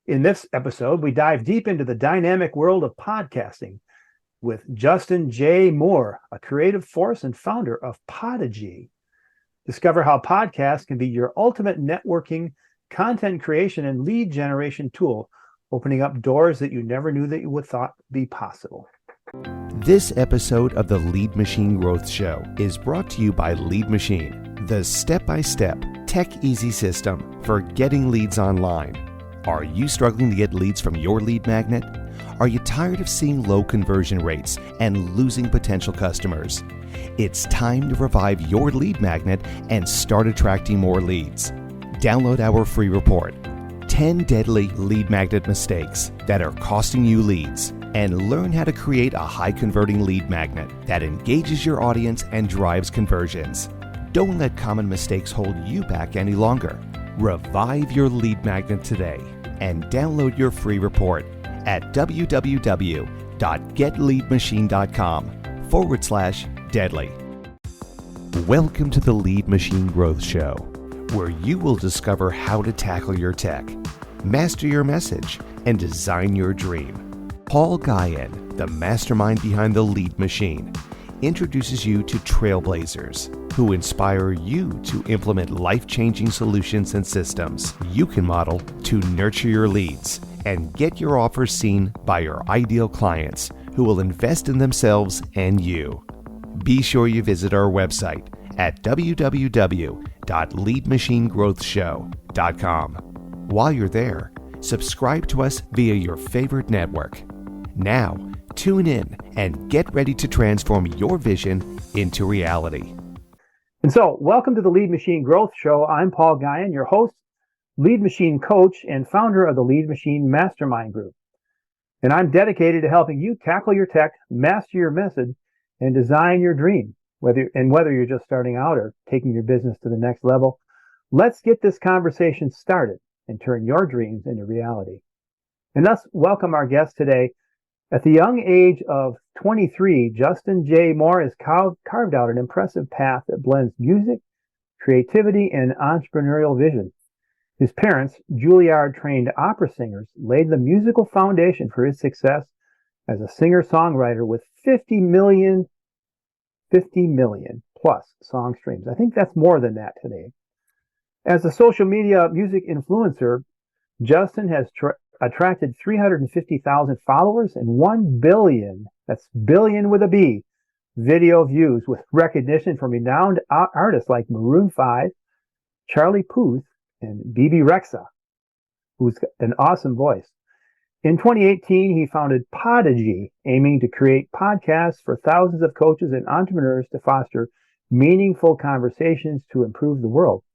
In this episode, we dive deep into the dynamic world of podcasting with Justin J. Moore, a creative force and founder of Podigy. Discover how podcasts can be your ultimate networking, content creation, and lead generation tool, opening up doors that you never knew that you would thought be possible. This episode of the Lead Machine Growth Show is brought to you by Lead Machine, the step-by-step, tech-easy system for getting leads online. Are you struggling to get leads from your lead magnet? Are you tired of seeing low conversion rates and losing potential customers? It's time to revive your lead magnet and start attracting more leads. Download our free report, 10 Deadly Lead Magnet Mistakes That Are Costing You Leads, and learn how to create a high-converting lead magnet that engages your audience and drives conversions. Don't let common mistakes hold you back any longer. Revive your lead magnet today and download your free report at www.getleadmachine.com/deadly. Welcome to the Lead Machine Growth Show, where you will discover how to tackle your tech, master your message, and design your dream. Paul Guyan, the mastermind behind the Lead Machine, introduces you to trailblazers who inspire you to implement life-changing solutions and systems you can model to nurture your leads and get your offers seen by your ideal clients who will invest in themselves and you. Be sure you visit our website at www.leadmachinegrowthshow.com. While you're there, subscribe to us via your favorite network. Now, tune in and get ready to transform your vision into reality. And so, welcome to the Lead Machine Growth Show. I'm Paul Guyan, your host, Lead Machine coach, and founder of the Lead Machine Mastermind Group. And I'm dedicated to helping you tackle your tech, master your message, and design your dream. Whether you're just starting out or taking your business to the next level, let's get this conversation started and turn your dreams into reality. And thus, welcome our guest today. At the young age of 23, Justin J. Moore has carved out an impressive path that blends music, creativity, and entrepreneurial vision. His parents, Juilliard-trained opera singers, laid the musical foundation for his success as a singer-songwriter with 50 million plus song streams. I think that's more than that today. As a social media music influencer, Justin has attracted 350,000 followers and 1 billion, that's billion with a B, video views, with recognition from renowned artists like Maroon 5, Charlie Puth, and BB Rexa, who's got an awesome voice. In 2018, he founded Podigy, aiming to create podcasts for thousands of coaches and entrepreneurs to foster meaningful conversations to improve the world.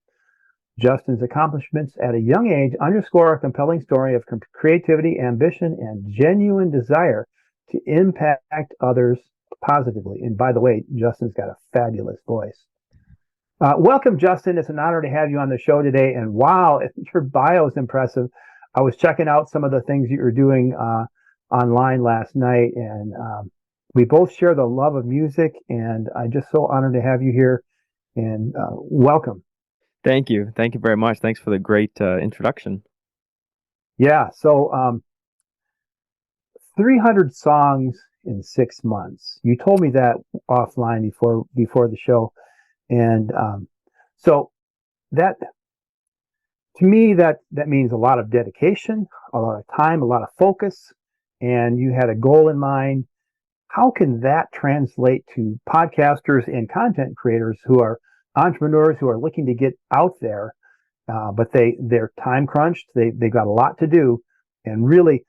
Justin's accomplishments at a young age underscore a compelling story of creativity, ambition, and genuine desire to impact others positively. And by the way, Justin's got a fabulous voice. Welcome, Justin. It's an honor to have you on the show today. And wow, your bio is impressive. I was checking out some of the things that you're doing online last night, and we both share the love of music, and I'm just so honored to have you here, and welcome. Thank you. Thank you very much. Thanks for the great introduction. Yeah. So 300 songs in 6 months. You told me that offline before the show. And so that, to me, that means a lot of dedication, a lot of time, a lot of focus, and you had a goal in mind. How can that translate to podcasters and content creators who are entrepreneurs who are looking to get out there, but they're time crunched, they got a lot to do, and really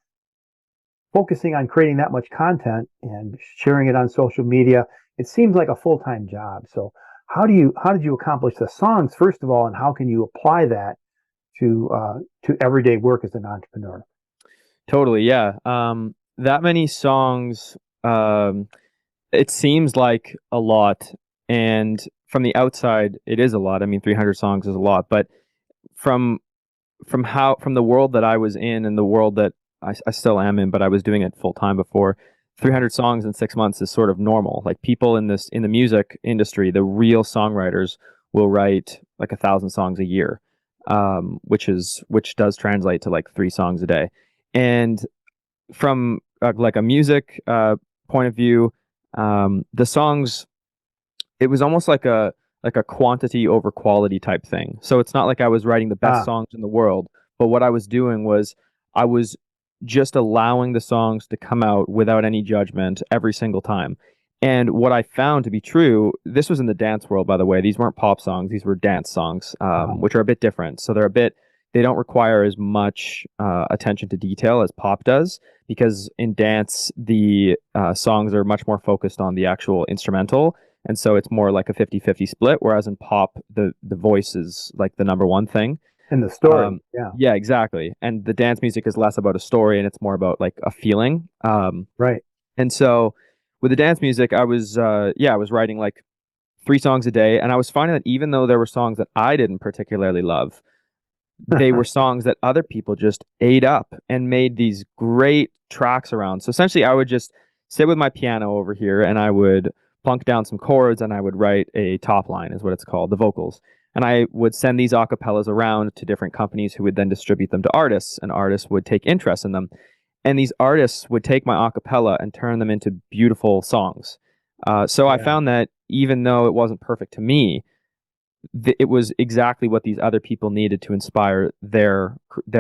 focusing on creating that much content and sharing it on social media, it seems like a full-time job. So how did you accomplish the songs, first of all, and how can you apply that to everyday work as an entrepreneur? Totally, yeah. That many songs, it seems like a lot, and from the outside, it is a lot. I mean, 300 songs is a lot, but from the world that I was in and the world that I still am in, but I was doing it full time before, 300 songs in 6 months is sort of normal. Like, people in the music industry, the real songwriters will write like 1,000 songs a year. which does translate to like 3 songs a day. And from like a music point of view, the songs, it was almost like a quantity over quality type thing. So it's not like I was writing the best Ah, songs in the world, but what I was doing was I was just allowing the songs to come out without any judgment every single time. And what I found to be true, this was in the dance world, by the way. These weren't pop songs; these were dance songs, ah, which are a bit different. So they don't require as much attention to detail as pop does, because in dance the songs are much more focused on the actual instrumental, and so it's more like a 50-50 split, whereas in pop the voice is like the number one thing. in the story. um Yeah. yeah, exactly. And the dance music is less about a story and it's more about like a feeling. Right. And so with the dance music, I was writing like 3 songs a day, and I was finding that even though there were songs that I didn't particularly love, they were songs that other people just ate up and made these great tracks around. So essentially, I would just sit with my piano over here and I would plunk down some chords and I would write a top line, is what it's called, the vocals. And I would send these acapellas around to different companies who would then distribute them to artists, and artists would take interest in them. And these artists would take my acapella and turn them into beautiful songs. So I Yeah. found that even though it wasn't perfect to me, it was exactly what these other people needed to inspire their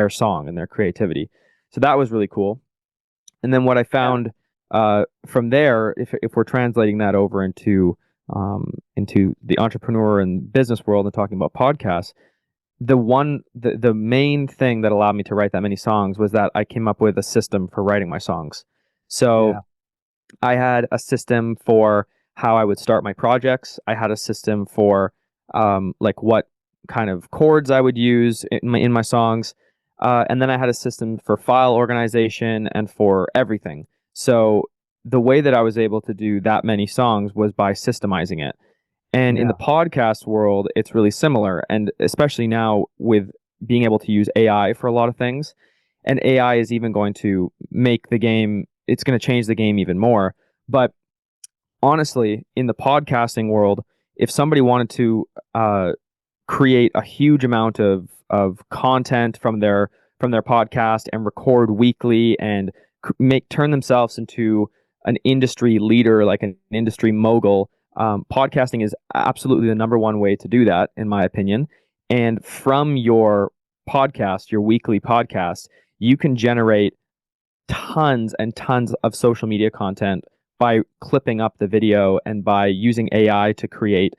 song and their creativity. So that was really cool. And then what I Yeah. found from there, if we're translating that over into the entrepreneur and business world and talking about podcasts, the main thing that allowed me to write that many songs was that I came up with a system for writing my songs. So Yeah. I had a system for how I would start my projects. I had a system for like what kind of chords I would use in my songs. And then I had a system for file organization and for everything. So the way that I was able to do that many songs was by systemizing it. And in the Yeah. podcast world, it's really similar. And especially now with being able to use AI for a lot of things, and AI is even going to make the game, it's going to change the game even more. But honestly, in the podcasting world, if somebody wanted to create a huge amount of content from their podcast and record weekly and make turn themselves into an industry leader, like an industry mogul, podcasting is absolutely the number one way to do that, in my opinion. And from your podcast, your weekly podcast, you can generate tons and tons of social media content by clipping up the video and by using AI to create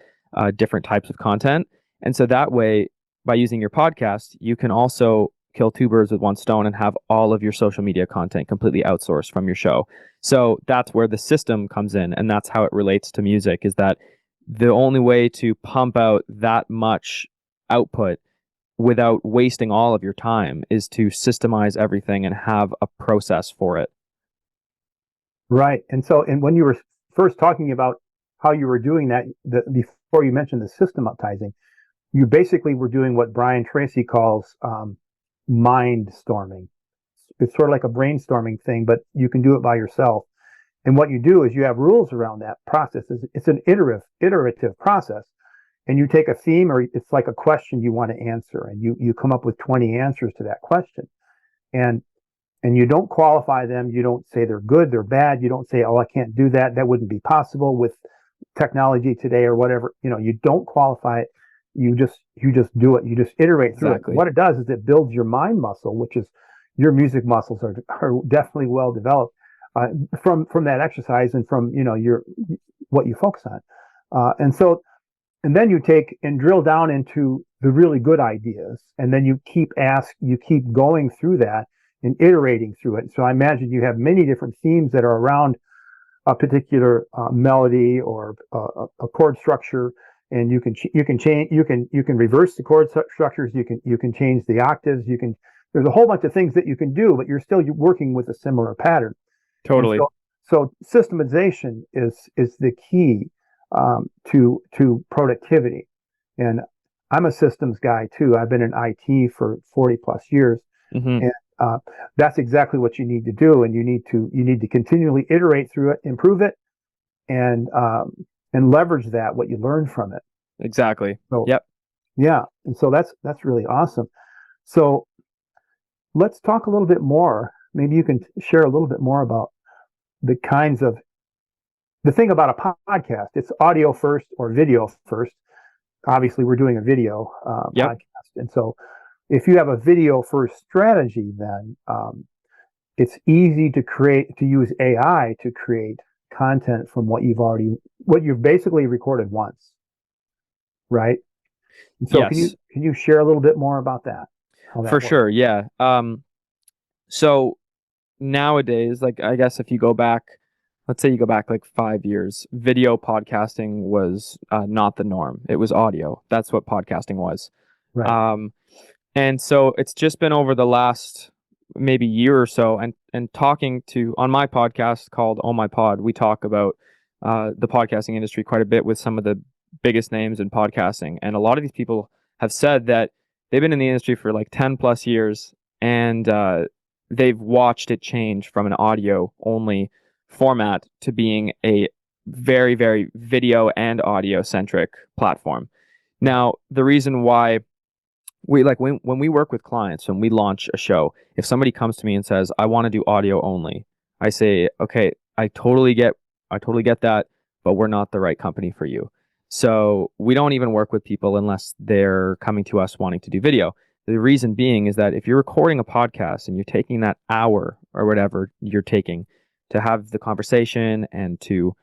different types of content. And so that way, by using your podcast, you can also kill 2 birds with one stone and have all of your social media content completely outsourced from your show. So that's where the system comes in, and that's how it relates to music, is that the only way to pump out that much output without wasting all of your time is to systemize everything and have a process for it. Right. And so, and when you were first talking about how you were doing that, before you mentioned the systematizing, you basically were doing what Brian Tracy calls mind storming. It's sort of like a brainstorming thing, but you can do it by yourself. And what you do is you have rules around that process. It's an iterative process. And you take a theme, or it's like a question you want to answer, and you come up with 20 answers to that question. And and you don't qualify them. You don't say they're good, they're bad. You don't say, oh, I can't do that. That wouldn't be possible with technology today or whatever. You don't qualify it. You just do it. You just iterate through it. Exactly. What it does is it builds your mind muscle, which is your music muscles are definitely well developed from that exercise and from your what you focus on. And then you take and drill down into the really good ideas, and then you keep going through that and iterating through it. So I imagine you have many different themes that are around a particular melody or a chord structure, and you can change, you can reverse the chord structures, you can change the octaves, there's a whole bunch of things that you can do, but you're still working with a similar pattern. And Totally. so systemization is the key to productivity. And I'm a systems guy too. I've been in IT for 40 plus years, Hmm. and that's exactly what you need to do. And you need to continually iterate through it, improve it, and leverage what you learn from it. Exactly. So Yep. yeah. And so that's really awesome. So let's talk a little bit more. Maybe you can share a little bit more about the kinds of the thing about a podcast. It's audio first or video first. Obviously, we're doing a video Yep. podcast, and so if you have a video first strategy, then it's easy to use AI to create content from what you've basically recorded once, right? And so Yes. can you share a little bit more about that? How that For works? sure. Yeah. So nowadays, like, I guess if you go back, let's say you go back like 5 years, video podcasting was not the norm. It was audio. That's what podcasting was. Right. And so it's just been over the last maybe year or so, and talking to on my podcast called Oh My Pod, we talk about the podcasting industry quite a bit with some of the biggest names in podcasting. And a lot of these people have said that they've been in the industry for like 10 plus years, and they've watched it change from an audio only format to being a very, very video and audio centric platform. Now, the reason why we like when we work with clients, when we launch a show, if somebody comes to me and says, I want to do audio only, I say, okay, I totally get that, but we're not the right company for you. So we don't even work with people unless they're coming to us wanting to do video. The reason being is that if you're recording a podcast and you're taking that hour or whatever you're taking to have the conversation and to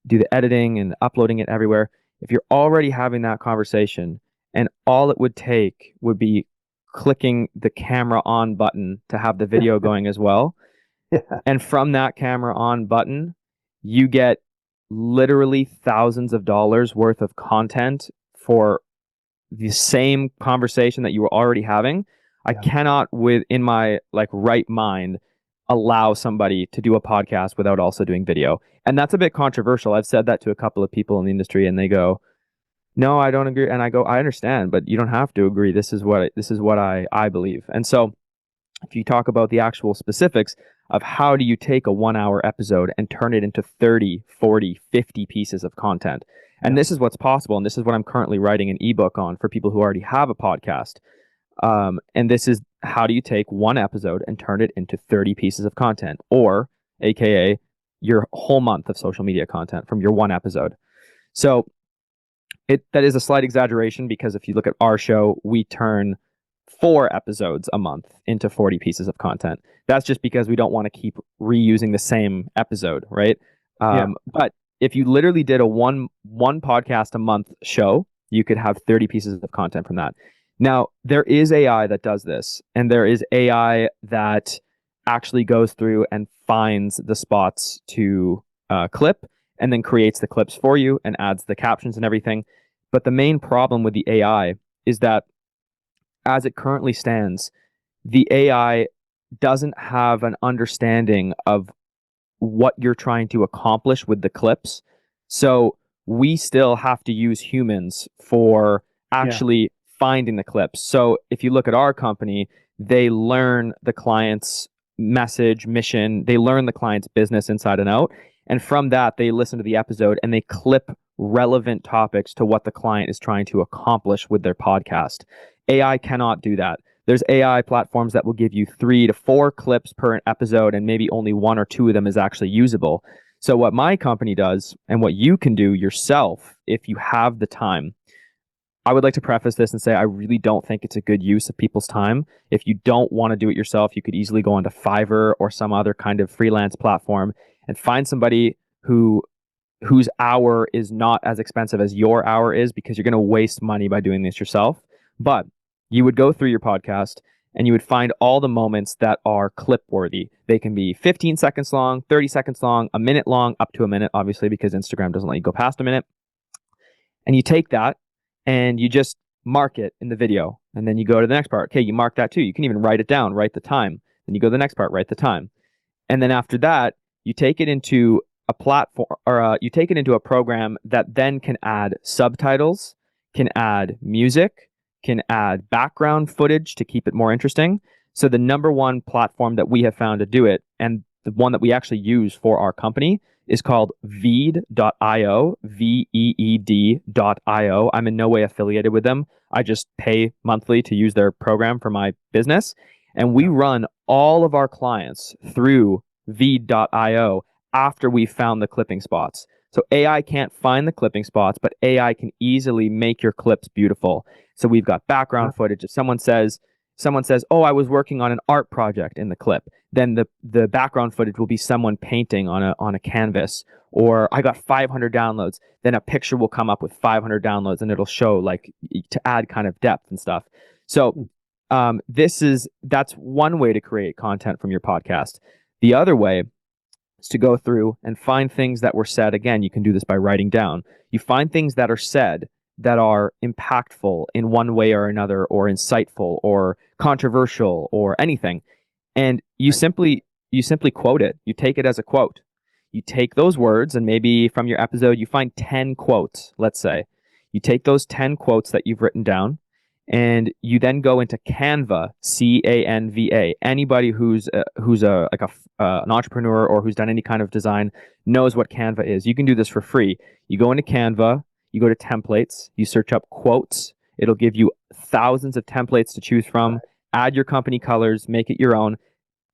do the editing and uploading it everywhere, if you're already having that conversation and all it would take would be clicking the camera on button to have the video going as well. Yeah. And from that camera on button, you get literally thousands of dollars worth of content for the same conversation that you were already having. I cannot, within my like right mind, allow somebody to do a podcast without also doing video. And that's a bit controversial. I've said that to a couple of people in the industry, and they go, no, I don't agree. And I go, I understand, but you don't have to agree. This is what I believe. And so if you talk about the actual specifics of how do you take a 1 hour episode and turn it into 30, 40, 50 pieces of content. And this is what's possible. And this is what I'm currently writing an ebook on for people who already have a podcast. And this is how do you take one episode and turn it into 30 pieces of content, or AKA your whole month of social media content from your one episode. So that is a slight exaggeration, because if you look at our show, we turn 4 episodes a month into 40 pieces of content. That's just because we don't want to keep reusing the same episode, right? But if you literally did a one podcast a month show, you could have 30 pieces of content from that. Now, there is AI that does this, and there is AI that actually goes through and finds the spots to clip, and then creates the clips for you and adds the captions and everything. But the main problem with the AI is that, as it currently stands, the AI doesn't have an understanding of what you're trying to accomplish with the clips. So we still have to use humans for actually finding the clips. So if you look at our company, they learn the client's message, mission, they learn the client's business inside and out. And from that, they listen to the episode and they clip relevant topics to what the client is trying to accomplish with their podcast. AI cannot do that. There's AI platforms that will give you 3 to 4 clips per episode, and maybe only 1 or 2 of them is actually usable. So what my company does, and what you can do yourself if you have the time, I would like to preface this and say I really don't think it's a good use of people's time. If you don't want to do it yourself, you could easily go onto Fiverr or some other kind of freelance platform and find somebody whose hour is not as expensive as your hour is, because you're going to waste money by doing this yourself. But you would go through your podcast and you would find all the moments that are clip worthy. They can be 15 seconds long, 30 seconds long, a minute long, up to a minute, obviously, because Instagram doesn't let you go past a minute. And you take that and you just mark it in the video. And then you go to the next part. Okay, you mark that too. You can even write it down, write the time. Then you go to the next part, write the time. And then after that, you take it into a platform, or you take it into a program that then can add subtitles, can add music, can add background footage to keep it more interesting. So the number one platform that we have found to do it, and the one that we actually use for our company, is called Veed.io, Veed.io. I'm in no way affiliated with them. I just pay monthly to use their program for my business. And we run all of our clients through Veed.io after we've found the clipping spots. So AI can't find the clipping spots, but AI can easily make your clips beautiful. So we've got background footage. If someone says, "Oh, I was working on an art project" in the clip, then the background footage will be someone painting on a canvas. Or I got 500 downloads, then a picture will come up with 500 downloads, and it'll show like to add kind of depth and stuff. So that's one way to create content from your podcast. The other way is to go through and find things that were said. Again, you can do this by writing down. You find things that are said that are impactful in one way or another, or insightful or controversial or anything. And you simply quote it. You take it as a quote. You take those words, and maybe from your episode, you find 10 quotes, let's say. You take those 10 quotes that you've written down, and you then go into Canva, Canva. Anybody who's an entrepreneur or who's done any kind of design knows what Canva is. You can do this for free. You go into Canva, you go to templates, you search up quotes. It'll give you thousands of templates to choose from. Add your company colors, make it your own.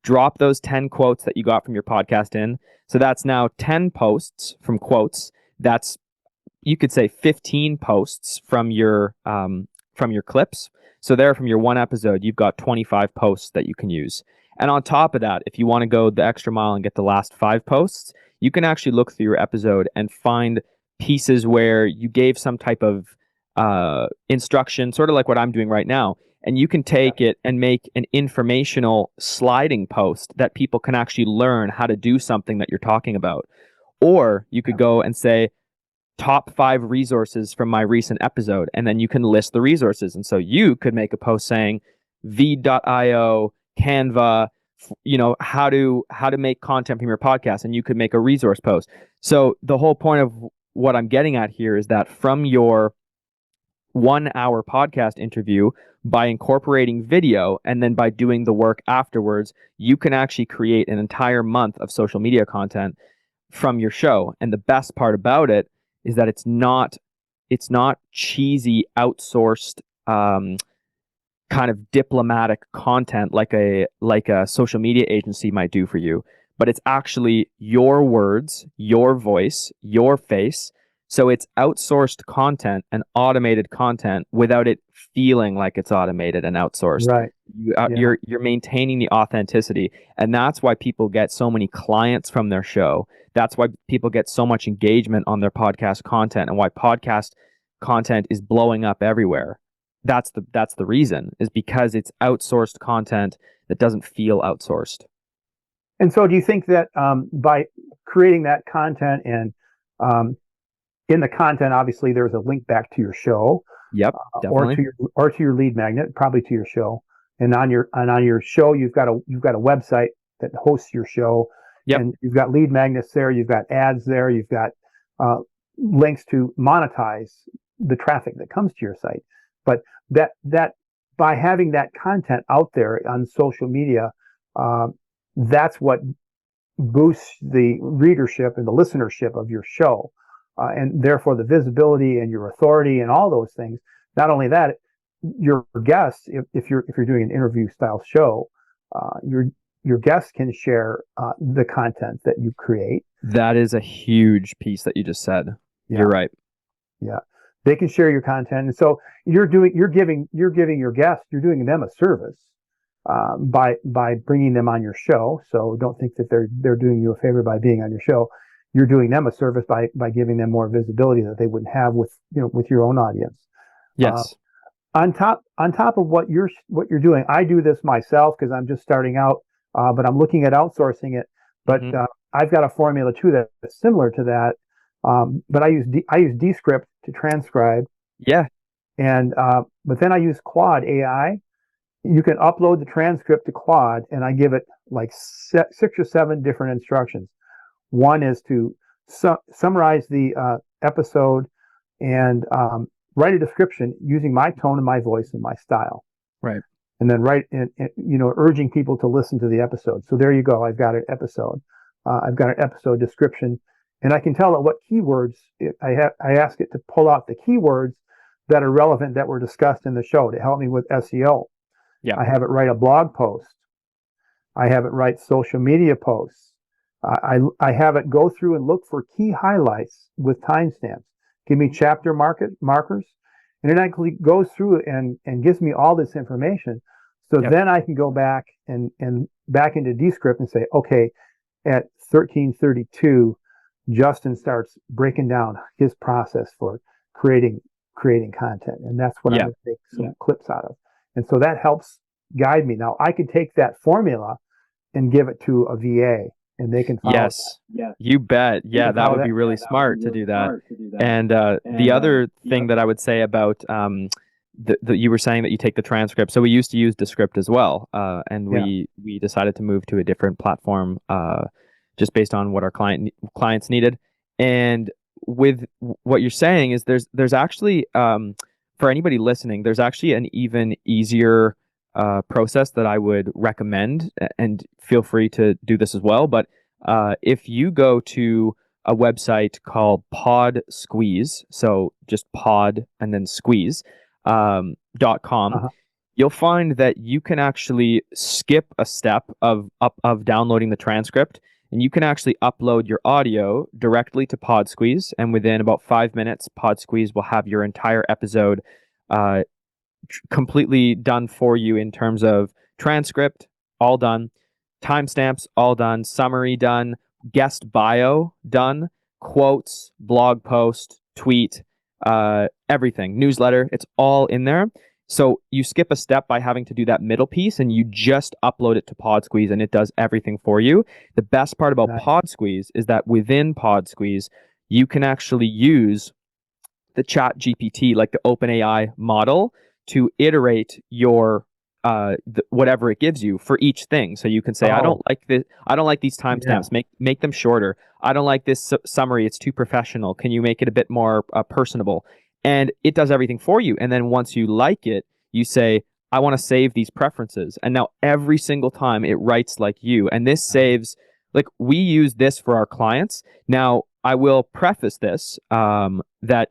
Drop those 10 quotes that you got from your podcast in. So that's now 10 posts from quotes. That's, you could say, 15 posts from your clips. So there, from your one episode, you've got 25 posts that you can use. And on top of that, if you want to go the extra mile and get the last 5 posts, you can actually look through your episode and find pieces where you gave some type of instruction, sort of like what I'm doing right now. And you can take it and make an informational sliding post that people can actually learn how to do something that you're talking about. Or you could go and say, top 5 resources from my recent episode, and then you can list the resources. And so you could make a post saying Veed.io, Canva, how to make content from your podcast, and you could make a resource post. So the whole point of what I'm getting at here is that from your 1-hour podcast interview, by incorporating video and then by doing the work afterwards, you can actually create an entire month of social media content from your show. And the best part about it is that it's not cheesy outsourced kind of diplomatic content like a social media agency might do for you, but it's actually your words, your voice, your face. So it's outsourced content and automated content without it feeling like it's automated and outsourced. Right. You're maintaining the authenticity, and that's why people get so many clients from their show. That's why people get so much engagement on their podcast content, and why podcast content is blowing up everywhere. That's the reason, is because it's outsourced content that doesn't feel outsourced. And so do you think that by creating that content and in the content, obviously there's a link back to your show. Yep, definitely. Or to your lead magnet, probably to your show. And on your show, you've got a website that hosts your show. Yep. And you've got lead magnets there, you've got ads there, you've got links to monetize the traffic that comes to your site. But that by having that content out there on social media, that's what boosts the readership and the listenership of your show. And therefore the visibility and your authority and all those things. Not only that, your guests, if you're doing an interview style show, your guests can share the content that you create. That is a huge piece that you just said. Yeah. You're right. Yeah, they can share your content, and so you're giving your guests, you're doing them a service by bringing them on your show. So don't think that they're doing you a favor by being on your show. You're doing them a service by giving them more visibility that they wouldn't have with your own audience. Yes. On top of what you're doing, I do this myself because I'm just starting out, but I'm looking at outsourcing it. But I've got a formula too that's similar to that. But I use Descript to transcribe. Yeah. And but then I use Claude AI. You can upload the transcript to Claude, and I give it like 6 or 7 different instructions. One is to summarize the episode and write a description using my tone and my voice and my style. Right. And then write and urging people to listen to the episode. So there you go. I've got an episode. I've got an episode description, and I can tell it what keywords I ask it to pull out the keywords that are relevant that were discussed in the show to help me with SEO. Yeah. I have it write a blog post. I have it write social media posts. I have it go through and look for key highlights with timestamps. Give me chapter markers, and it actually goes through and gives me all this information. So then I can go back and back into Descript and say, okay, at 1332, Justin starts breaking down his process for creating content, and that's what I'm going to make some clips out of. And so that helps guide me. Now I could take that formula and give it to a VA, and they can follow. Yes, you bet. Yeah, that would be really smart to do that. And the other thing that I would say about you were saying that you take the transcript. So we used to use Descript as well, and we decided to move to a different platform just based on what our clients needed. And with what you're saying is there's actually for anybody listening, there's actually an even easier process that I would recommend, and feel free to do this as well. But if you go to a website called Pod Squeeze, so just pod and then squeeze .com, you'll find that you can actually skip a step of downloading the transcript, and you can actually upload your audio directly to Pod Squeeze, and within about 5 minutes, Pod Squeeze will have your entire episode completely done for you in terms of transcript, all done, timestamps, all done, summary done, guest bio done, quotes, blog post, tweet, everything, newsletter, it's all in there. So you skip a step by having to do that middle piece, and you just upload it to Pod Squeeze, and it does everything for you. The best part about Pod Squeeze is that within Pod Squeeze, you can actually use the Chat GPT, like the OpenAI model, to iterate your whatever it gives you for each thing. So you can say, I don't like this. I don't like these timestamps. Make them shorter. I don't like this summary. It's too professional. Can you make it a bit more personable? And it does everything for you. And then once you like it, you say, I want to save these preferences. And now every single time it writes like you. And this saves, like, we use this for our clients. Now, I will preface this that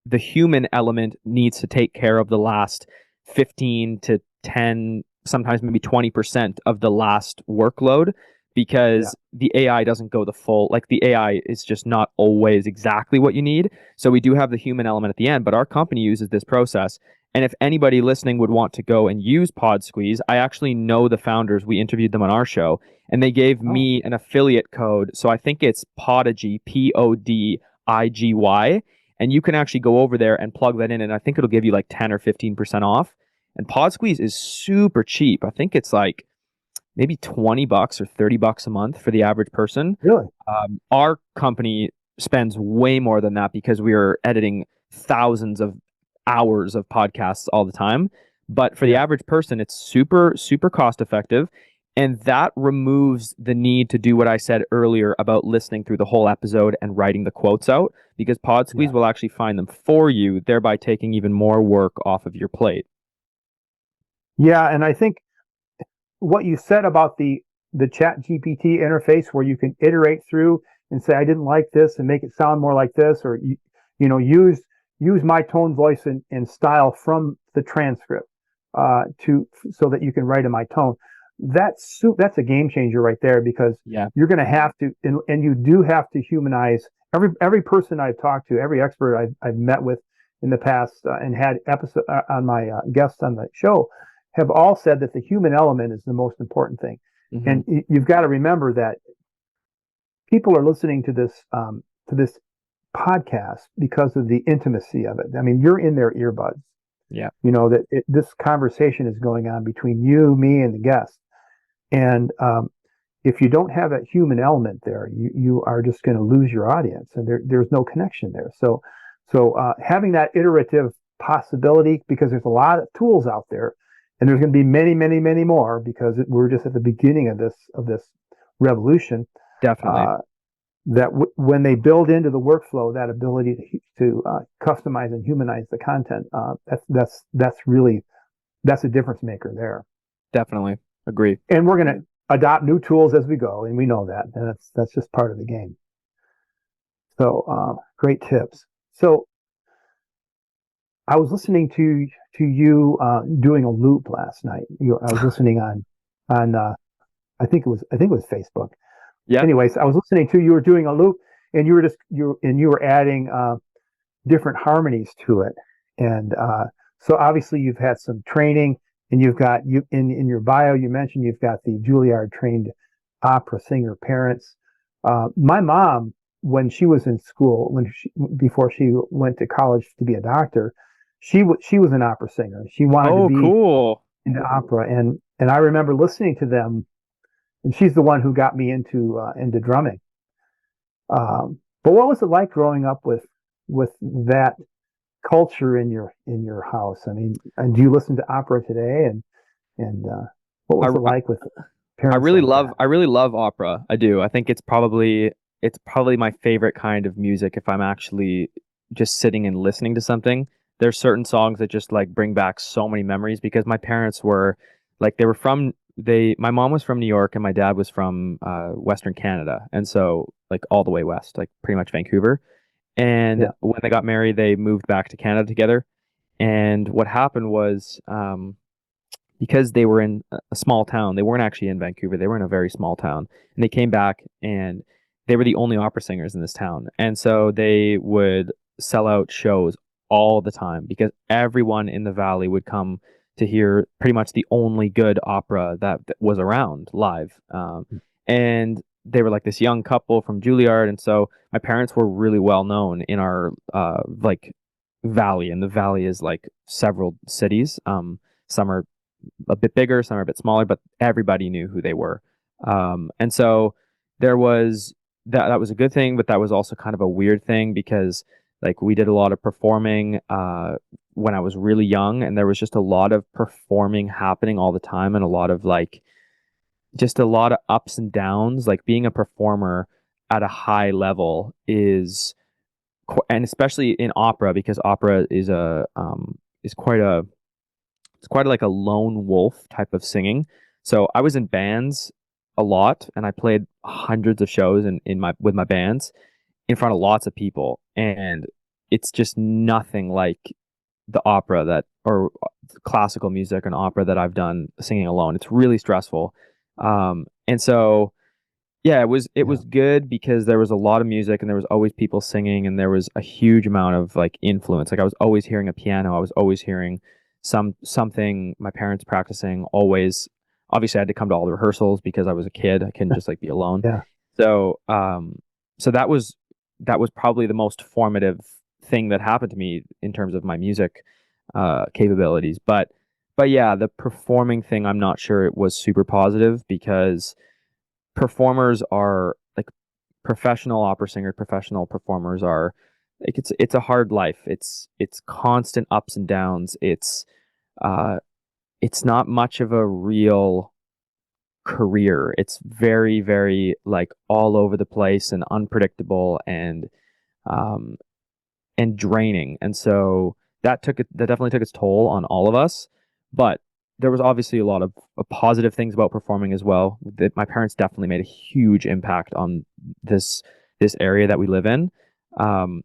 the human element needs to take care of the last 15 to 10, sometimes maybe 20% of the last workload, because the AI doesn't go the full, like the AI is just not always exactly what you need. So we do have the human element at the end, but our company uses this process. And if anybody listening would want to go and use Pod Squeeze, I actually know the founders. We interviewed them on our show, and they gave me an affiliate code. So I think it's Podigy, Podigy. And you can actually go over there and plug that in, and I think it'll give you like 10 or 15% off. And Pod Squeeze is super cheap. I think it's like maybe $20 or $30 a month for the average person. Really? Our company spends way more than that because we are editing thousands of hours of podcasts all the time. But for the average person, it's super, super cost effective. And that removes the need to do what I said earlier about listening through the whole episode and writing the quotes out, because Pod Squeeze will actually find them for you, thereby taking even more work off of your plate. Yeah, and I think what you said about the Chat GPT interface, where you can iterate through and say, I didn't like this, and make it sound more like this, or use my tone, voice, and style from the transcript so that you can write in my tone. That's a game changer right there, because you're going to have to, and you do have to humanize every person I've talked to, every expert I've met with in the past and had episode on my guests on the show have all said that the human element is the most important thing. Mm-hmm. And you've got to remember that people are listening to this podcast because of the intimacy of it. I mean, you're in their earbuds. Yeah. This conversation is going on between you, me, and the guest. And if you don't have that human element there, you are just going to lose your audience, and there's no connection there. So having that iterative possibility, because there's a lot of tools out there, and there's going to be many, many, many more, because we're just at the beginning of this revolution. Definitely. When they build into the workflow that ability to customize and humanize the content, that's a difference maker there. Definitely agree. And we're going to adopt new tools as we go, and we know that, and that's just part of the game. So great tips. So I was listening to you doing a loop last night. I was listening on I think it was Facebook. Yeah. Anyways, I was listening to you were doing a loop, and you were adding different harmonies to it, and so obviously you've had some training, and you've got you in your bio you mentioned you've got the Juilliard trained opera singer parents. My mom, when she was in school, before she went to college to be a doctor, she was an opera singer. She wanted to Oh, be cool. into opera, and I remember listening to them, and she's the one who got me into drumming. But what was it like growing up with that culture in your house? I mean, and do you listen to opera today? And what I, was it I like with parents like that? I really love opera. I do. I think it's probably my favorite kind of music if I'm actually just sitting and listening to something. There's certain songs that just like bring back so many memories because my parents were like they were from they my mom was from New York and my dad was from Western Canada. And so like all the way west, like pretty much Vancouver. And Yeah, when they got married, they moved back to Canada together. And what happened was because they were in a small town. They weren't actually in Vancouver. They were in a very small town. And they came back and they were the only opera singers in this town. And so they would sell out shows all the time because everyone in the valley would come to hear pretty much the only good opera that was around live. And they were like this young couple from Juilliard. And so my parents were really well known in our like valley. And the valley is like several cities. Some are a bit bigger, some are a bit smaller, but everybody knew who they were. And so there was that was a good thing, but that was also kind of a weird thing because like we did a lot of performing when I was really young, and there was just a lot of performing happening all the time, and a lot of like just a lot of ups and downs. Like being a performer at a high level and especially in opera because opera is quite a it's quite like a lone wolf type of singing. So I was in bands a lot and I played hundreds of shows in my with my bands in front of lots of people. And it's just nothing like the opera that or classical music and opera that I've done singing alone. It's really stressful. And so yeah, it yeah, was good because there was a lot of music and there was always people singing and there was a huge amount of like influence. Like I was always hearing a piano, I was always hearing something my parents practicing, always obviously I had to come to all the rehearsals because I was a kid. I couldn't just like be alone. yeah. So so that was probably the most formative thing that happened to me in terms of my music capabilities. But yeah, the performing thing I'm not sure it was super positive because performers are like professional opera singers, professional performers are like it's a hard life. It's constant ups and downs. Uh it's not much of a real career. It's very, very like all over the place and unpredictable um and draining. And so that definitely took its toll on all of us. But there was obviously a lot of positive things about performing as well. That my parents definitely made a huge impact on this this area that we live in. Um,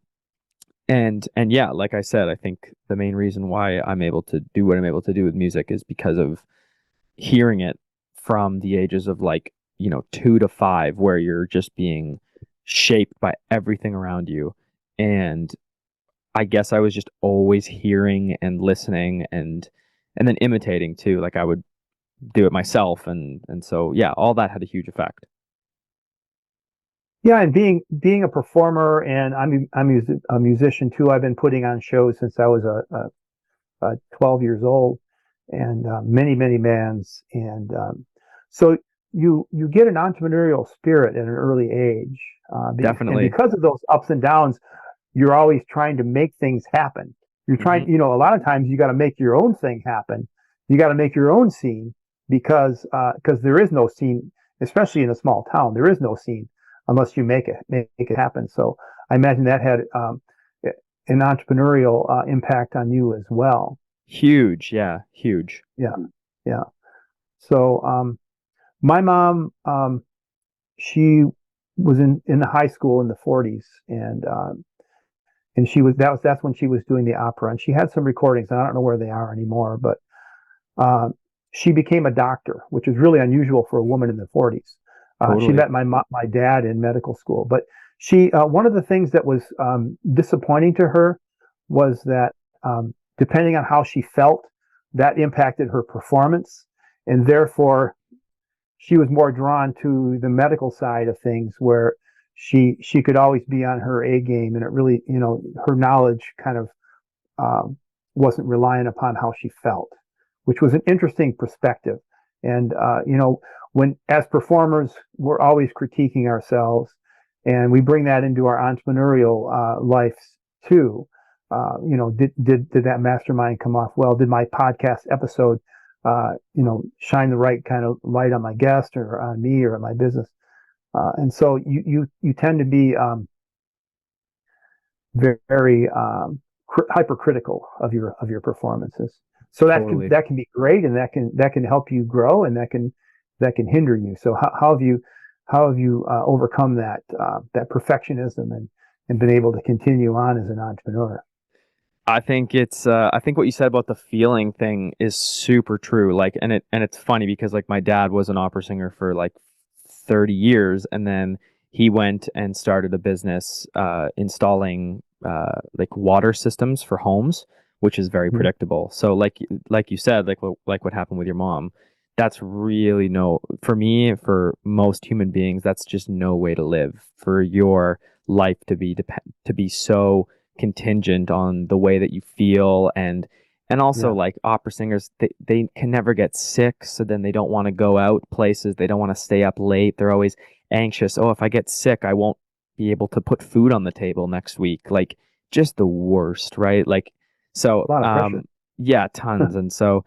and yeah, like I said, I think the main reason why I'm able to do what I'm able to do with music is because of hearing it from the ages of like, 2 to 5, where you're just being shaped by everything around you. And I guess I was just always hearing and listening and then imitating too. Like I would do it myself and so yeah, all that had a huge effect. Yeah, and being a performer, and a musician too. I've been putting on shows since I was 12 years old, and many bands, and so you get an entrepreneurial spirit at an early age, and Definitely. because of those ups and downs, you're always trying to make things happen. You're Hmm. trying, a lot of times you got to make your own thing happen. You got to make your own scene because there is no scene, especially in a small town. There is no scene unless you make it happen. So I imagine that had an entrepreneurial impact on you as well. Huge, yeah, huge. Yeah, yeah. So my mom, she was in high school in the 40s, and that's when she was doing the opera, and she had some recordings. And I don't know where they are anymore, but she became a doctor, which is really unusual for a woman in the 40s. She Totally. met my dad in medical school, but she one of the things that was disappointing to her was that depending on how she felt, that impacted her performance, and therefore she was more drawn to the medical side of things, where she could always be on her A game, and it really, her knowledge kind of wasn't reliant upon how she felt, which was an interesting perspective. And when as performers, we're always critiquing ourselves, and we bring that into our entrepreneurial life too. Did that mastermind come off well? Did my podcast episode, shine the right kind of light on my guest or on me or on my business? And so you tend to be very hypercritical of your performances. So Totally. that can be great, and that can help you grow, and that can hinder you. So how have you overcome that perfectionism and been able to continue on as an entrepreneur? I think I think what you said about the feeling thing is super true. Like, and it's funny because like my dad was an opera singer for like 30 years, and then he went and started a business installing like water systems for homes, which is very Mhm. predictable. So like you said, like what happened with your mom, that's really no, for me, for most human beings, that's just no way to live. For your life to be so contingent on the way that you feel, and also Yeah. like opera singers, they can never get sick, so then they don't want to go out places, they don't want to stay up late, they're always anxious. Oh, if I get sick, I won't be able to put food on the table next week. Like, just the worst, right? Like, so A lot of pressure. yeah, tons. And so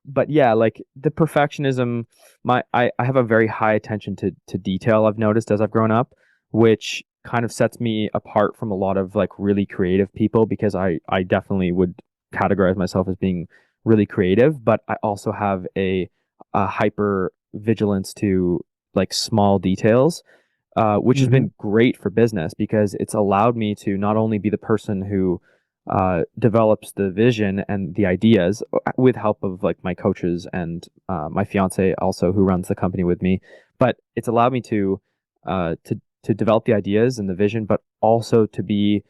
but yeah, like the perfectionism, I have a very high attention to detail, I've noticed as I've grown up, which kind of sets me apart from a lot of like really creative people, because I definitely would categorize myself as being really creative, but I also have a hyper vigilance to like small details, which has Hmm. been great for business because it's allowed me to not only be the person who develops the vision and the ideas with help of like my coaches and my fiance also, who runs the company with me, but it's allowed me to develop the ideas and the vision, but also to be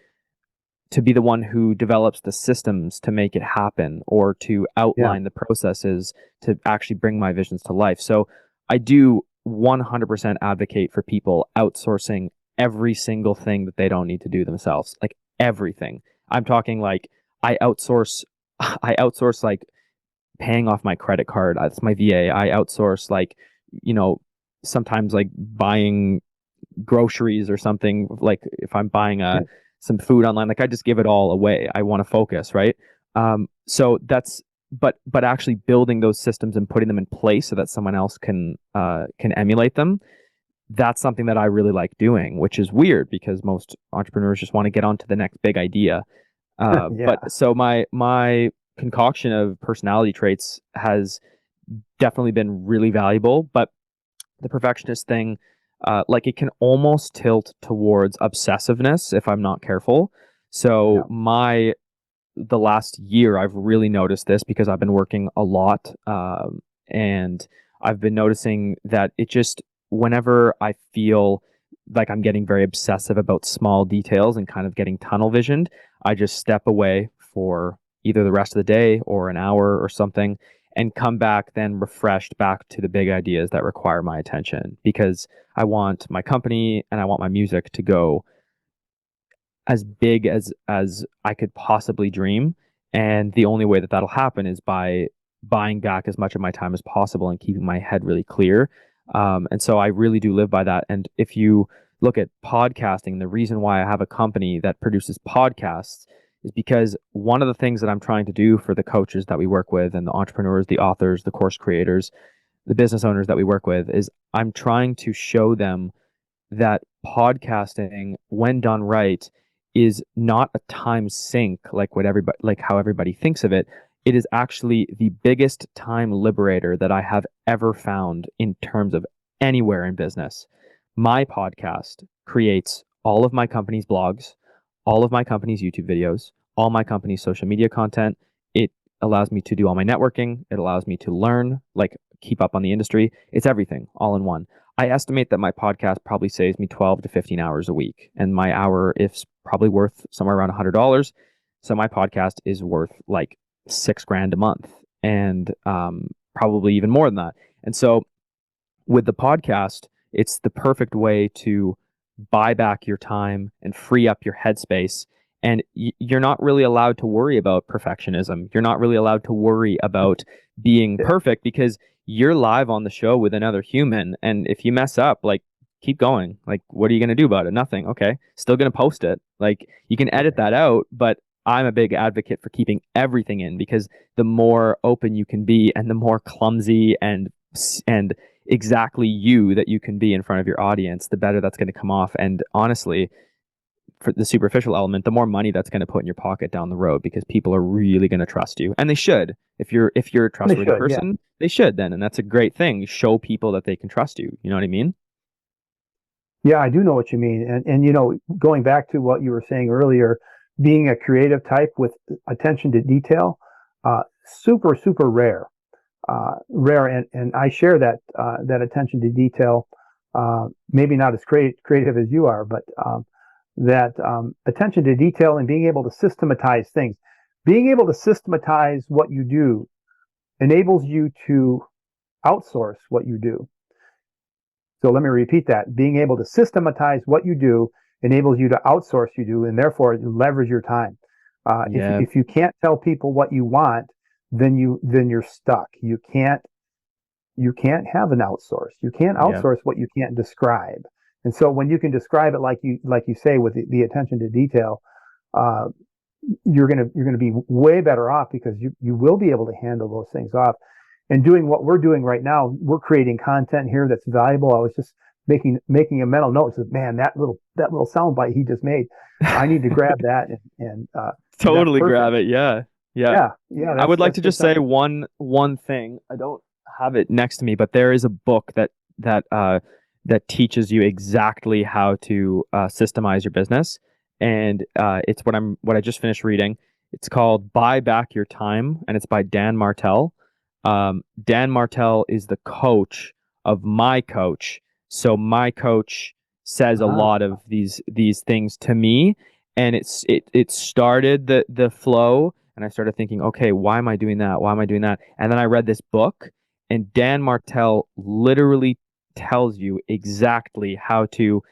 the one who develops the systems to make it happen, or to Yeah. outline the processes to actually bring my visions to life. So I do 100% advocate for people outsourcing every single thing that they don't need to do themselves. Like, everything. I'm talking like I outsource I outsource like paying off my credit card. That's my VA. I outsource like, you know, sometimes like buying groceries or something. Like if I'm buying Yeah. some food online, like I just give it all away. I want to focus, right? So that's but actually building those systems and putting them in place so that someone else can emulate them. That's something that I really like doing, which is weird because most entrepreneurs just want to get on to the next big idea. But Yeah. so my concoction of personality traits has definitely been really valuable, but the perfectionist thing, like it can almost tilt towards obsessiveness if I'm not careful. So Yeah. the last year I've really noticed this because I've been working a lot, and I've been noticing that it just, whenever I feel like I'm getting very obsessive about small details and kind of getting tunnel visioned, I just step away for either the rest of the day or an hour or something, and come back then refreshed back to the big ideas that require my attention, because I want my company and I want my music to go as big as I could possibly dream. And the only way that that'll happen is by buying back as much of my time as possible and keeping my head really clear. And so I really do live by that. And if you look at podcasting, the reason why I have a company that produces podcasts is because one of the things that I'm trying to do for the coaches that we work with, and the entrepreneurs, the authors, the course creators, the business owners that we work with, is I'm trying to show them that podcasting, when done right, is not a time sink like how everybody thinks of it. It is actually the biggest time liberator that I have ever found in terms of anywhere in business. My podcast creates all of my company's blogs, all of my company's YouTube videos, all my company's social media content. It allows me to do all my networking. It allows me to learn, like keep up on the industry. It's everything all in one. I estimate that my podcast probably saves me 12 to 15 hours a week, and my hour is probably worth somewhere around $100. So my podcast is worth like $6,000 a month, and probably even more than that. And so with the podcast, it's the perfect way to buy back your time and free up your headspace. And you're not really allowed to worry about perfectionism. You're not really allowed to worry about being perfect because you're live on the show with another human. And if you mess up, like, keep going. Like, what are you going to do about it? Nothing. Okay. Still going to post it. Like, you can edit that out, but I'm a big advocate for keeping everything in, because the more open you can be and the more clumsy and exactly you that you can be in front of your audience, the better that's going to come off. And honestly, for the superficial element, the more money that's going to put in your pocket down the road, because people are really going to trust you, and they should. If you're a trustworthy person, they should then, and that's a great thing. Show people that they can trust you. You know what I mean? Yeah, I do know what you mean. And you know, going back to what you were saying earlier, being a creative type with attention to detail, super, super rare. Rare, and I share that that attention to detail. Maybe not as creative as you are, but that attention to detail and being able to systematize things. Being able to systematize what you do enables you to outsource what you do. So let me repeat that. Being able to systematize what you do enables you to outsource you do, and therefore leverage your time. If you can't tell people what you want, then you're stuck. You can't have an outsource. You can't outsource what you can't describe. And so when you can describe it like you say, with the attention to detail, you're gonna be way better off, because you will be able to handle those things off. And doing what we're doing right now, we're creating content here that's valuable. I was just making a mental note. Says, man, that little soundbite he just made, I need to grab that and totally grab it. Yeah. I would like to just say one thing. I don't have it next to me, but there is a book that teaches you exactly how to systemize your business, and it's what I just finished reading. It's called Buy Back Your Time, and it's by Dan Martell. Dan Martell is the coach of my coach, so my coach says a lot of these things to me, and it started the flow. And I started thinking, okay, why am I doing that? Why am I doing that? And then I read this book, and Dan Martell literally tells you exactly how to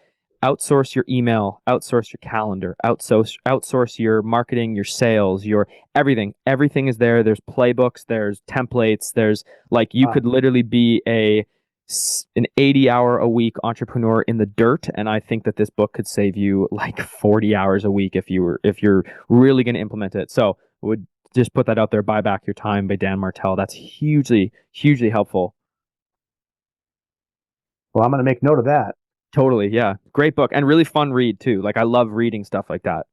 outsource your email, outsource your calendar, outsource your marketing, your sales, your everything. Everything is there. There's playbooks, there's templates, there's like you could literally be an 80-hour a week entrepreneur in the dirt, and I think that this book could save you like 40 hours a week if you're really going to implement it. So would just put that out there. Buy Back Your Time by Dan Martell. That's hugely helpful. Well, I'm going to make note of that. Totally, yeah. Great book, and really fun read too. Like, I love reading stuff like that.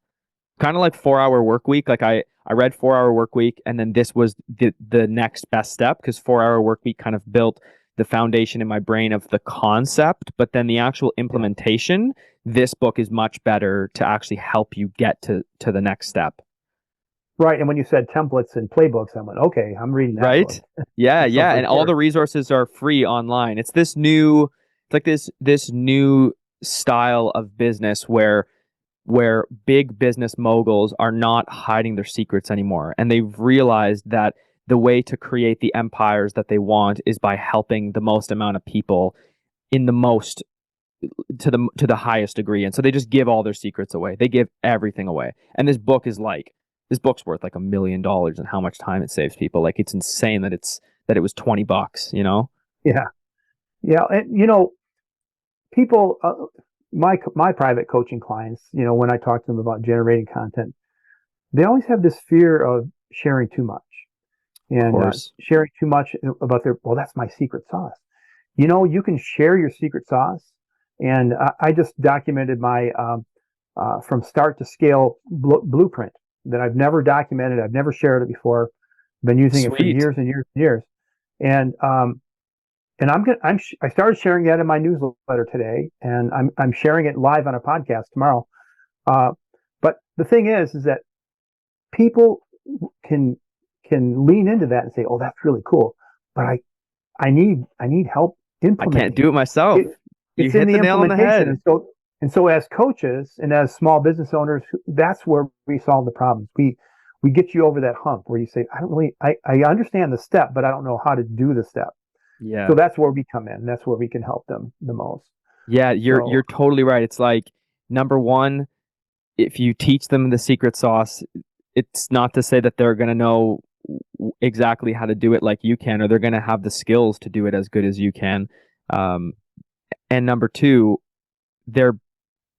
Kind of like 4-Hour Workweek. Like I read 4-Hour Workweek, and then this was the next best step, because 4-Hour Workweek kind of built the foundation in my brain of the concept, but then the actual implementation, this book is much better to actually help you get to the next step. Right. And when you said templates and playbooks, I went, okay, I'm reading that. Right. Book. Yeah. And all the resources are free online. It's this new style of business where big business moguls are not hiding their secrets anymore. And they've realized that the way to create the empires that they want is by helping the most amount of people in the most to the highest degree. And so they just give all their secrets away. They give everything away. And this book's worth like $1 million, and how much time it saves people. Like, it's insane that it was $20, you know? Yeah. And you know, people, my private coaching clients, you know, when I talk to them about generating content, they always have this fear of sharing too much, and sharing too much about that's my secret sauce. You know, you can share your secret sauce. And I just documented my from start to scale blueprint that I've never documented. I've never shared it before. Been using it for years and years and years. And and I started sharing that in my newsletter today, and I'm sharing it live on a podcast tomorrow. But the thing is that people can lean into that and say, "Oh, that's really cool," but I need help I can't implementing do it myself. it. You It's in hit the the nail on the implementation, head. and so as coaches and as small business owners, that's where we solve the problems. We get you over that hump where you say, I understand the step, but I don't know how to do the step. So Yeah. that's where we come in. That's where we can help them the most. Yeah, So you're totally right. It's like number one, if you teach them the secret sauce, it's not to say that they're going to know exactly how to do it like you can, or they're going to have the skills to do it as good as you can. Um, and number two, they're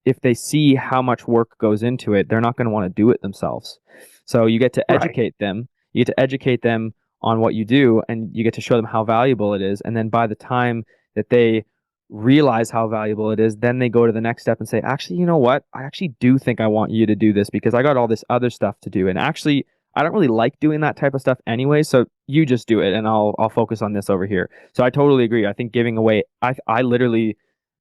if they see how much work goes into it, they're not going to want to do it themselves. So you get to right, educate them. You get to educate them on what you do, and you get to show them how valuable it is. And then by the time that they realize how valuable it is, then they go to the next step and say, actually, you know what? I actually do think I want you to do this because I got all this other stuff to do. And actually, I don't really like doing that type of stuff anyway. So you just do it, and I'll focus on this over here. So I totally agree. I think giving away, I literally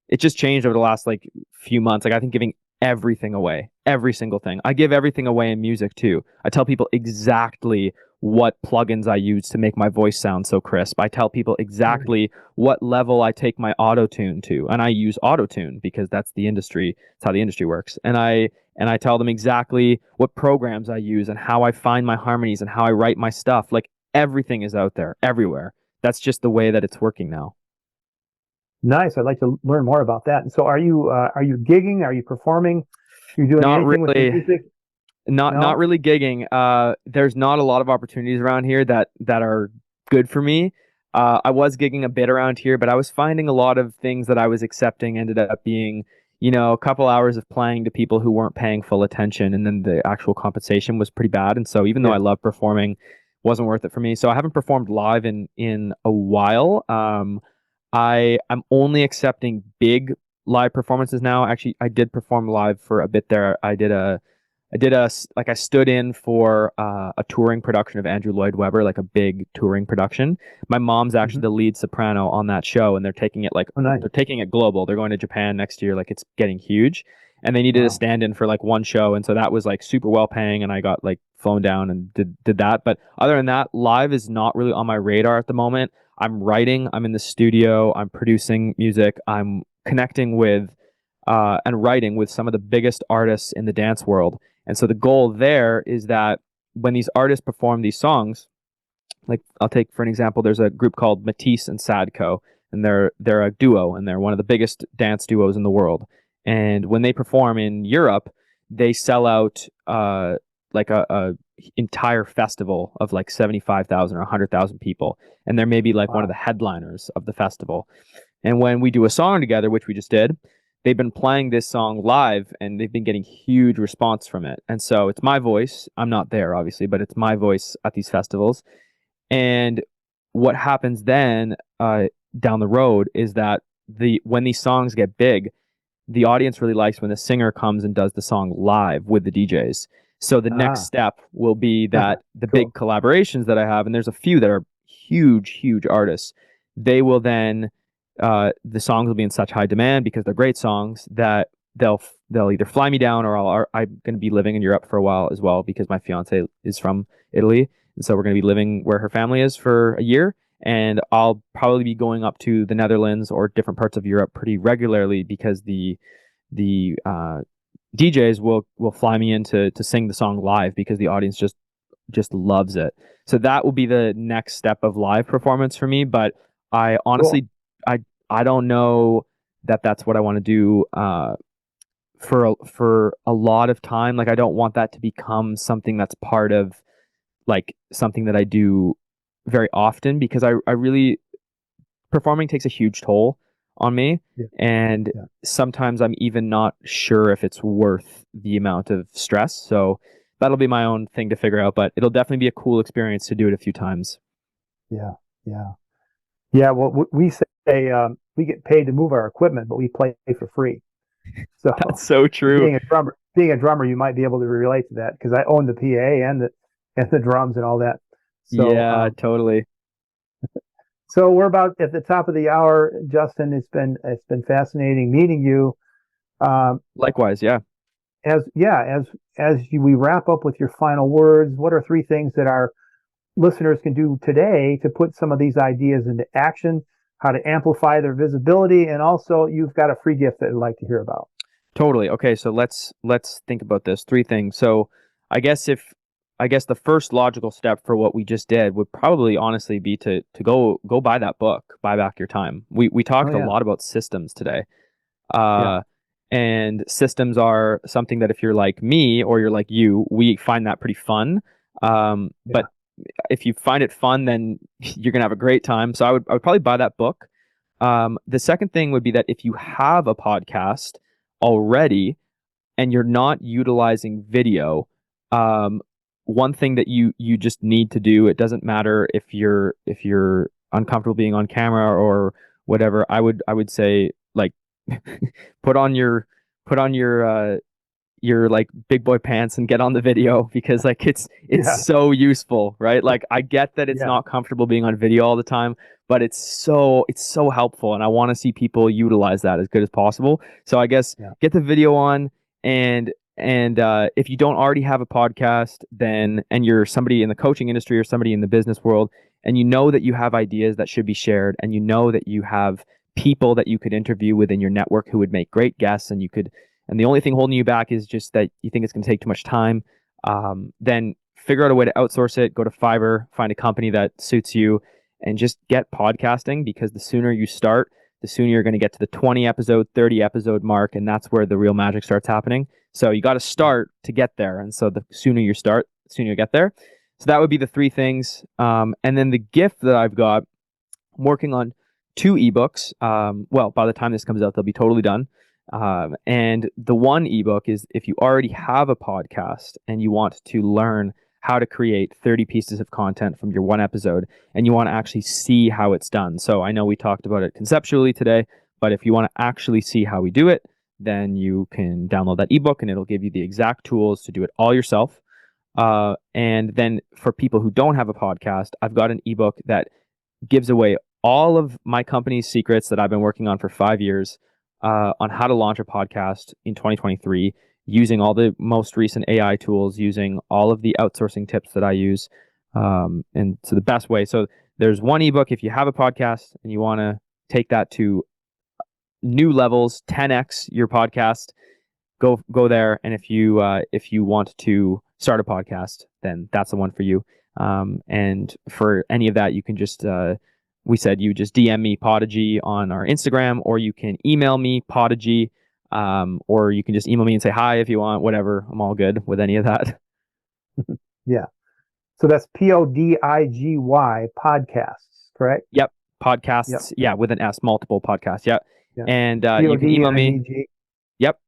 it just changed over the last like few months. Like I think giving everything away, every single thing. I give everything away in music too. I tell people exactly what plugins I use to make my voice sound so crisp. I tell people right. exactly what level I take my auto tune to, and I use auto tune because that's the industry. It's how the industry works. And I tell them exactly what programs I use and how I find my harmonies and how I write my stuff. Like everything is out there, everywhere. That's just the way that it's working now. Nice. I'd like to learn more about that. And so, are you gigging? Are you performing? Are you doing Not anything with your really. music? Not No. really gigging. There's not a lot of opportunities around here that are good for me. I was gigging a bit around here, but I was finding a lot of things that I was accepting ended up being, a couple hours of playing to people who weren't paying full attention, and then the actual compensation was pretty bad. And so even though Yeah. I love performing, wasn't worth it for me. So I haven't performed live in a while. I'm only accepting big live performances now. Actually, I did perform live for a bit there. I stood in for a touring production of Andrew Lloyd Webber, like a big touring production. My mom's actually Hmm. the lead soprano on that show, and Oh, nice. they're taking it global. They're going to Japan next year, like it's getting huge, and they needed a Wow. stand in for like one show, and so that was like super well paying, and I got like flown down and did that. But other than that, live is not really on my radar at the moment. I'm writing, I'm in the studio, I'm producing music, I'm connecting with and writing with some of the biggest artists in the dance world. And so the goal there is that when these artists perform these songs, like I'll take for an example, there's a group called Matisse and Sadko, and they're a duo, and they're one of the biggest dance duos in the world. And when they perform in Europe, they sell out like a entire festival of like 75,000 or 100,000 people, and they're maybe like one of Wow. the headliners of the festival. And when we do a song together, which we just did, they've been playing this song live and they've been getting huge response from it. And so it's my voice. I'm not there, obviously, but it's my voice at these festivals. And what happens then down the road is that when these songs get big, the audience really likes when the singer comes and does the song live with the DJs. So the next Ah. step will be that the big Cool. collaborations that I have, and there's a few that are huge, huge artists, they will then the songs will be in such high demand because they're great songs that they'll either fly me down or I'm going to be living in Europe for a while as well because my fiance is from Italy, and so we're going to be living where her family is for a year, and I'll probably be going up to the Netherlands or different parts of Europe pretty regularly because the DJs will fly me in to sing the song live because the audience just loves it. So that will be the next step of live performance for me. But I Cool. honestly I I don't know that that's what I want to do for a lot of time. Like I don't want that to become something that's part of like something that I do very often because I really performing takes a huge toll on me, Yeah. and Yeah. sometimes I'm even not sure if it's worth the amount of stress. So that'll be my own thing to figure out, but it'll definitely be a cool experience to do it a few times. Yeah. Yeah. Yeah. Well, we say we get paid to move our equipment, but we play for free. That's So so true. being a drummer, you might be able to relate to that because I own the PA and the drums and all that. So Yeah, totally. So we're about at the top of the hour, Justin. It's been fascinating meeting you. Likewise, yeah. We wrap up with your final words, what are three things that our listeners can do today to put some of these ideas into action, how to amplify their visibility, and also you've got a free gift that I'd like to hear about. Totally. Okay, so let's think about this. Three things. So I guess the first logical step for what we just did would probably honestly be to go buy that book, Buy Back Your Time. We talked Oh, a yeah. lot about systems today. Yeah. And systems are something that if you're like me or you're like you, we find that pretty fun. But if you find it fun, then you're gonna have a great time. So I would probably buy that book. The second thing would be that if you have a podcast already and you're not utilizing video, one thing that you just need to do, it doesn't matter if you're uncomfortable being on camera or whatever. I would say like put on your like big boy pants and get on the video because like it's Yeah. so useful, right? Like I get that it's Yeah. not comfortable being on video all the time, but it's so helpful and I want to see people utilize that as good as possible. So I guess get the video on and if you don't already have a podcast, then and you're somebody in the coaching industry or somebody in the business world and you know that you have ideas that should be shared and you know that you have people that you could interview within your network who would make great guests and the only thing holding you back is just that you think it's going to take too much time, then figure out a way to outsource it, go to Fiverr, find a company that suits you and just get podcasting because the sooner you start, the sooner you're going to get to the 20 episode, 30 episode mark. And that's where the real magic starts happening. So you got to start to get there. And so the sooner you start, the sooner you get there. So that would be the three things. And then the gift that I've got, I'm working on 2 ebooks. Well, by the time this comes out, they'll be totally done. And the one ebook is if you already have a podcast and you want to learn how to create 30 pieces of content from your one episode and you want to actually see how it's done. So I know we talked about it conceptually today, but if you want to actually see how we do it, then you can download that ebook and it'll give you the exact tools to do it all yourself. And then for people who don't have a podcast, I've got an ebook that gives away all of my company's secrets that I've been working on for 5 years on how to launch a podcast in 2023 using all the most recent AI tools, using all of the outsourcing tips that I use. And so the best way. So there's one ebook if you have a podcast and you want to take that to new levels, 10x your podcast, go there. And if you want to start a podcast, then that's the one for you. And for any of that, you can just we said you just DM me Podigy on our Instagram, or you can email me Podigy, or you can just email me and say hi if you want, whatever. I'm all good with any of that. Yeah. So that's PODIGY podcasts, correct? Yep. Podcasts. Yep. Yeah. With an S, multiple podcasts. Yep. Yeah. And you can email me. Yep.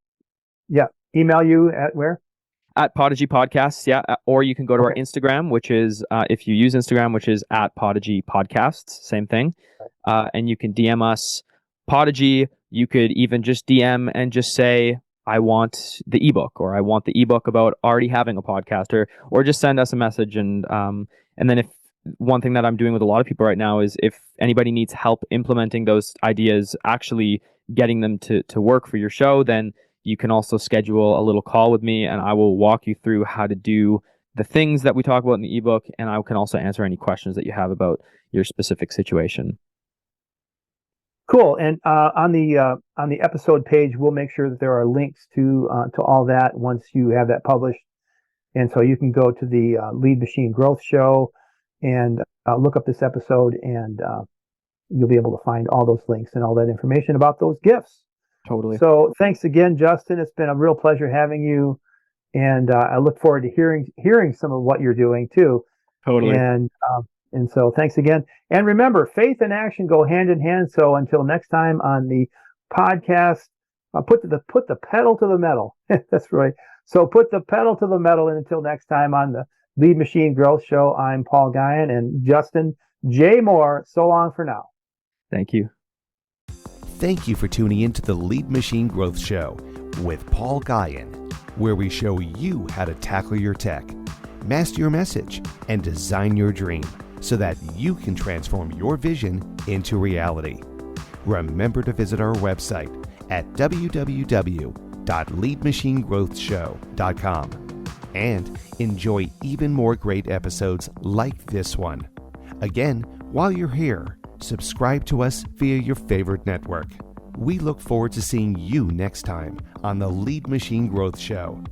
Yeah. Email you at where? At Podigy Podcasts, yeah. Or you can go to our Instagram, which is, if you use Instagram, which is at Podigy Podcasts, same thing. And you can DM us Podigy. You could even just DM and just say, I want the ebook, or I want the ebook about already having a podcast, or just send us a message. And then if one thing that I'm doing with a lot of people right now is if anybody needs help implementing those ideas, actually getting them to work for your show, then you can also schedule a little call with me and I will walk you through how to do the things that we talk about in the ebook. And I can also answer any questions that you have about your specific situation. Cool. And on the episode page, we'll make sure that there are links to all that once you have that published. And so you can go to the Lead Machine Growth Show and look up this episode, and you'll be able to find all those links and all that information about those gifts. Totally. So thanks again, Justin. It's been a real pleasure having you, and I look forward to hearing some of what you're doing too. Totally. And so thanks again. And remember, faith and action go hand in hand. So until next time on the podcast, put the pedal to the metal. That's right. So put the pedal to the metal. And until next time on the Lead Machine Growth Show, I'm Paul Guyon and Justin J. Moore. So long for now. Thank you. Thank you for tuning in to the Lead Machine Growth Show with Paul Guyon, where we show you how to tackle your tech, master your message, and design your dream so that you can transform your vision into reality. Remember to visit our website at www.leadmachinegrowthshow.com and enjoy even more great episodes like this one. Again, while you're here, subscribe to us via your favorite network. We look forward to seeing you next time on the Lead Machine Growth Show.